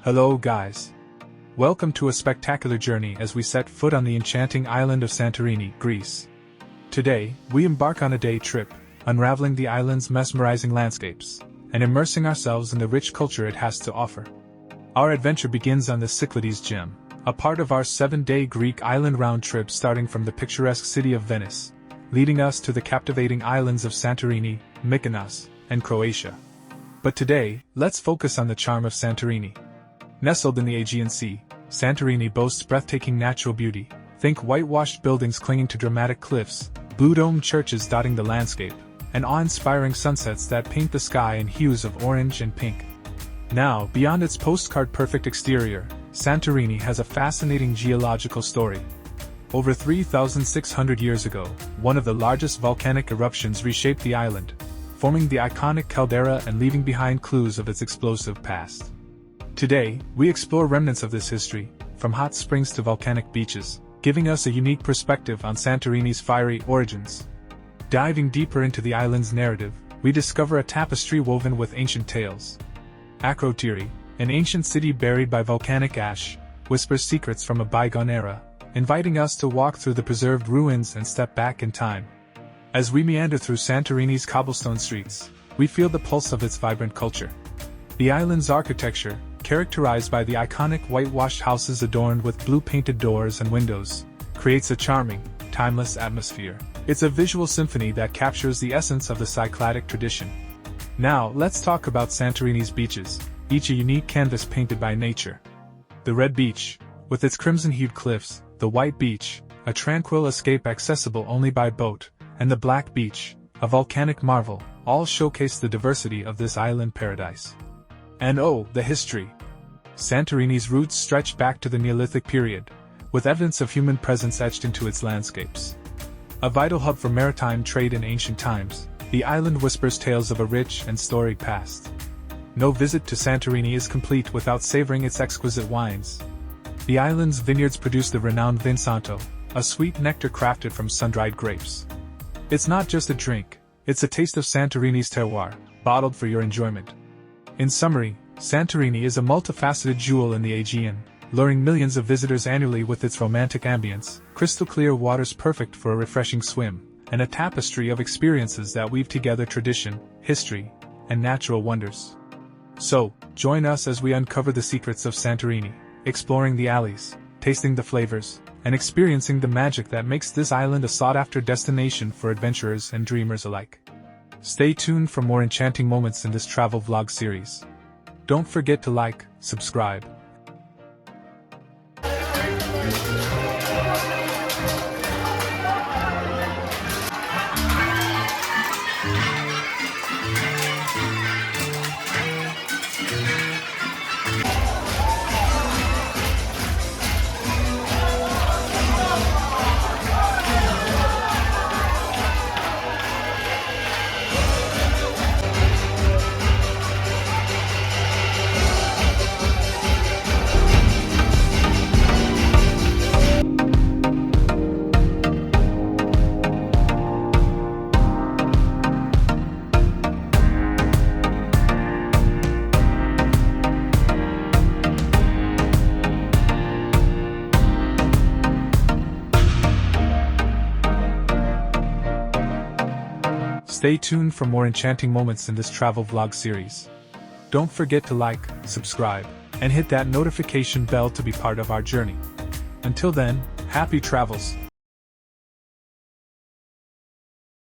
Hello guys. Welcome to a spectacular journey as we set foot on the enchanting island of Santorini, Greece. Today, we embark on a day trip, unraveling the island's mesmerizing landscapes, and immersing ourselves in the rich culture it has to offer. Our adventure begins on the Cyclades gem, a part of our 7-day Greek island round trip starting from the picturesque city of Venice, leading us to the captivating islands of Santorini, Mykonos, and Croatia. But today, let's focus on the charm of Santorini. Nestled in the Aegean Sea, Santorini boasts breathtaking natural beauty. Think whitewashed buildings clinging to dramatic cliffs, blue-domed churches dotting the landscape, and awe-inspiring sunsets that paint the sky in hues of orange and pink. Now, beyond its postcard-perfect exterior, Santorini has a fascinating geological story. Over 3,600 years ago, one of the largest volcanic eruptions reshaped the island, forming the iconic caldera and leaving behind clues of its explosive past. Today, we explore remnants of this history, from hot springs to volcanic beaches, giving us a unique perspective on Santorini's fiery origins. Diving deeper into the island's narrative, we discover a tapestry woven with ancient tales. Akrotiri, an ancient city buried by volcanic ash, whispers secrets from a bygone era, inviting us to walk through the preserved ruins and step back in time. As we meander through Santorini's cobblestone streets, we feel the pulse of its vibrant culture. The island's architecture, characterized by the iconic whitewashed houses adorned with blue-painted doors and windows, creates a charming, timeless atmosphere. It's a visual symphony that captures the essence of the Cycladic tradition. Now, let's talk about Santorini's beaches, each a unique canvas painted by nature. The Red Beach, with its crimson-hued cliffs, the White Beach, a tranquil escape accessible only by boat, and the Black Beach, a volcanic marvel, all showcase the diversity of this island paradise. And oh, the history! Santorini's roots stretch back to the Neolithic period, with evidence of human presence etched into its landscapes. A vital hub for maritime trade in ancient times, the island whispers tales of a rich and storied past. No visit to Santorini is complete without savoring its exquisite wines. The island's vineyards produce the renowned Vinsanto, a sweet nectar crafted from sun-dried grapes. It's not just a drink, it's a taste of Santorini's terroir, bottled for your enjoyment. In summary, Santorini is a multifaceted jewel in the Aegean, luring millions of visitors annually with its romantic ambience, crystal-clear waters perfect for a refreshing swim, and a tapestry of experiences that weave together tradition, history, and natural wonders. So, join us as we uncover the secrets of Santorini, exploring the alleys, tasting the flavors, and experiencing the magic that makes this island a sought-after destination for adventurers and dreamers alike. Stay tuned for more enchanting moments in this travel vlog series. Don't forget to like, subscribe. Stay tuned for more enchanting moments in this travel vlog series. Don't forget to like, subscribe, and hit that notification bell to be part of our journey. Until then, happy travels!